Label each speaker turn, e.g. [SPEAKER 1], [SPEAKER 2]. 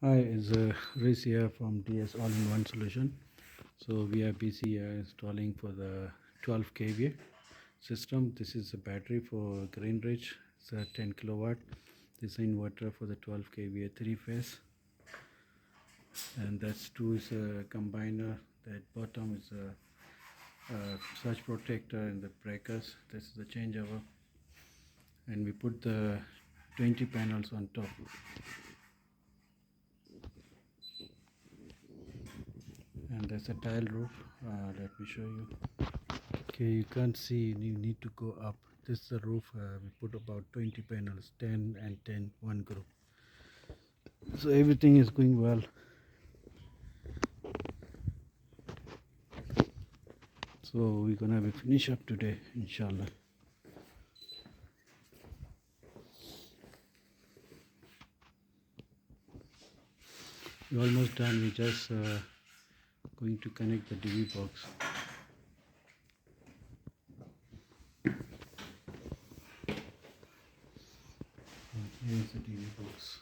[SPEAKER 1] Hi, it's Riz here from DS All-in-One Solution. So we are busy installing for the 12 kVA system. This is a battery for Greenrich. It's a 10 kilowatt. This is an inverter for the 12 kVA 3-phase. And that's two is a combiner. That bottom is a surge protector and the breakers. This is the changeover. And we put the 20 panels on top. And there's a tile roof. Let me show you. Okay, you can't see, you need to go up. This is the roof. We put about 20 panels, 10 and 10, one group. So everything is going well. So we're gonna finish up today, inshallah. We're almost done. We're just going to connect the DV box. And here's the DV box.